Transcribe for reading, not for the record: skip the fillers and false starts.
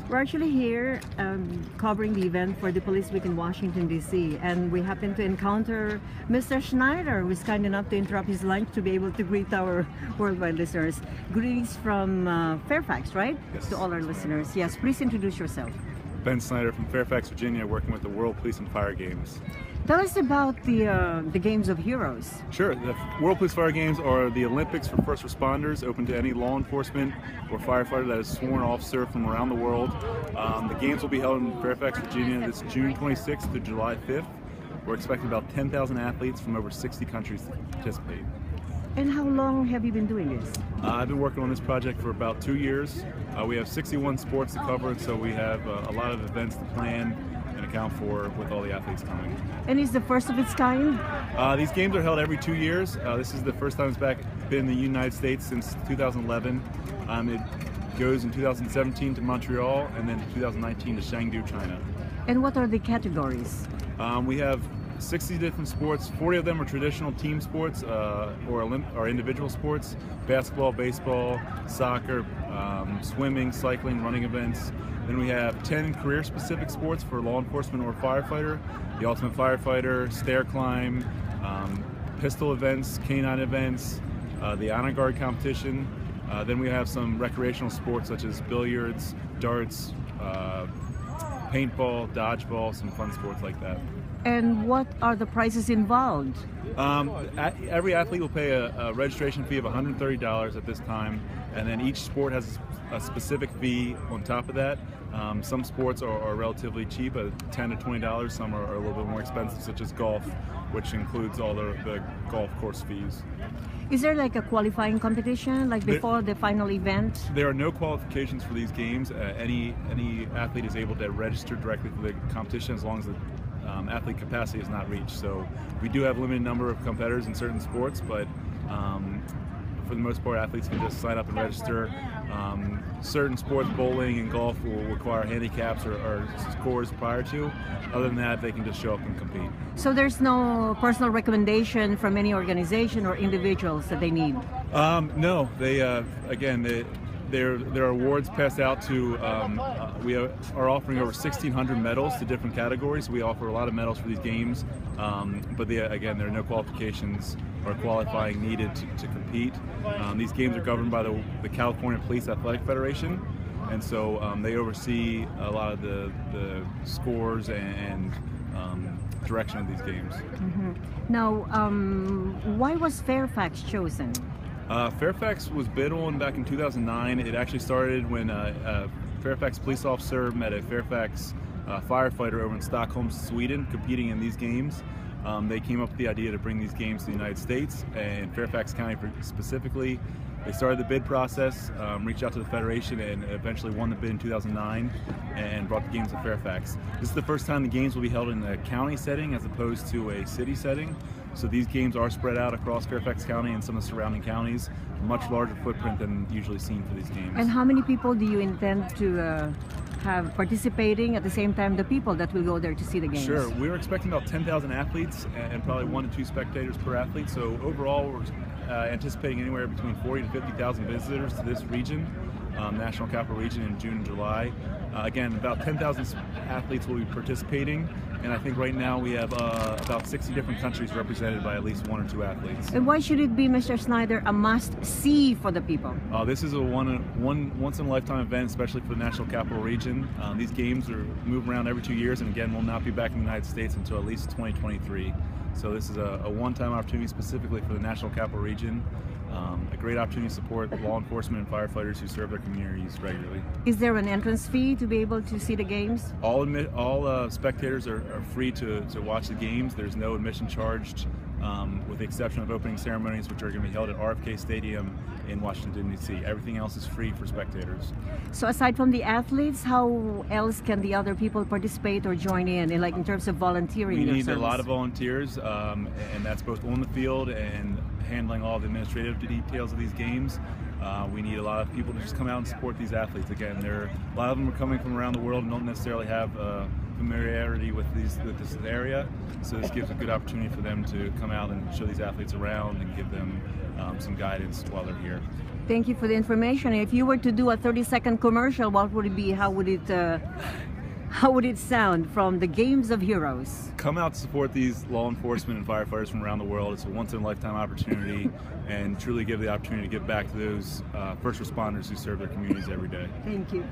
We're actually here covering the event for the Police Week in Washington, D.C. and we happen to encounter Mr. Schneider, who is kind enough to interrupt his lunch to be able to greet our worldwide listeners. Greetings from Fairfax, right? Yes. To all our listeners. Yes, please introduce yourself. Ben Snyder from Fairfax, Virginia, working with the World Police and Fire Games. Tell us about the Games of Heroes. Sure. The World Police Fire Games are the Olympics for first responders, open to any law enforcement or firefighter that is sworn officer from around the world. The games will be held in Fairfax, Virginia this June 26th to July 5th. We're expecting about 10,000 athletes from over 60 countries to participate. And how long have you been doing this? I've been working on this project for about 2 years. We have 61 sports to cover, and so we have a lot of events to plan and account for with all the athletes coming. And it's the first of its kind? These games are held every 2 years. This is the first time it's been in the United States since 2011. It goes in 2017 to Montreal and then 2019 to Chengdu, China. And what are the categories? We have 60 different sports. 40 of them are traditional team sports or individual sports: basketball, baseball, soccer, swimming, cycling, running events. Then we have 10 career-specific sports for law enforcement or firefighter: the ultimate firefighter, stair climb, pistol events, canine events, the honor guard competition. Then we have some recreational sports such as billiards, darts, paintball, dodgeball, some fun sports like that. And what are the prizes involved? Every athlete will pay a registration fee of $130 at this time, and then each sport has a specific fee on top of that. Some sports are relatively cheap at $10 to $20. Some are a little bit more expensive, such as golf, which includes all the golf course fees. Is there like a qualifying competition, like before the final event? There are no qualifications for these games. Any athlete is able to register directly for the competition as long as the athlete capacity is not reached. So we do have a limited number of competitors in certain sports, but for the most part, athletes can just sign up and register. Certain sports, bowling and golf, will require handicaps or scores prior to. Other than that, they can just show up and compete. So there's no personal recommendation from any organization or individuals that they need? No. There are awards passed out to, we are offering over 1,600 medals to different categories. We offer a lot of medals for these games, but again, there are no qualifications or qualifying needed to compete. These games are governed by the California Police Athletic Federation, and so they oversee a lot of the scores and direction of these games. Mm-hmm. Now, why was Fairfax chosen? Fairfax was bid on back in 2009. It actually started when a Fairfax police officer met a Fairfax firefighter over in Stockholm, Sweden, competing in these games. They came up with the idea to bring these games to the United States and Fairfax County specifically. They started the bid process, reached out to the Federation, and eventually won the bid in 2009 and brought the games to Fairfax. This is the first time the games will be held in a county setting as opposed to a city setting. So these games are spread out across Fairfax County and some of the surrounding counties, a much larger footprint than usually seen for these games. And how many people do you intend to have participating at the same time, the people that will go there to see the games? Sure, we're expecting about 10,000 athletes and probably 1 to 2 spectators per athlete. So overall, we're anticipating anywhere between 40 to 50,000 visitors to this region, National Capital Region, in June and July. Again, about 10,000 athletes will be participating, and I think right now we have about 60 different countries represented by at least 1 or 2 athletes. And why should it be, Mr. Snyder, a must-see for the people? This is a once-in-a-lifetime event, especially for the National Capital Region. These games move around every 2 years, and again, will not be back in the United States until at least 2023. So this is a one-time opportunity specifically for the National Capital Region. A great opportunity to support law enforcement and firefighters who serve their communities regularly. Is there an entrance fee to be able to see the games? All spectators are free to watch the games. There's no admission charged, with the exception of opening ceremonies, which are going to be held at RFK Stadium in Washington, D.C. Everything else is free for spectators. So aside from the athletes, how else can the other people participate or join in like in terms of volunteering? We need a lot of volunteers, and that's both on the field and handling all the administrative details of these games. We need a lot of people to just come out and support these athletes. Again, a lot of them are coming from around the world and don't necessarily have familiarity with this area, so this gives a good opportunity for them to come out and show these athletes around and give them some guidance while they're here. Thank you for the information. If you were to do a 30-second commercial, what would it be? How would it sound from the Games of Heroes? Come out to support these law enforcement and firefighters from around the world. It's a once-in-a-lifetime opportunity, and truly give the opportunity to give back to those first responders who serve their communities every day. Thank you.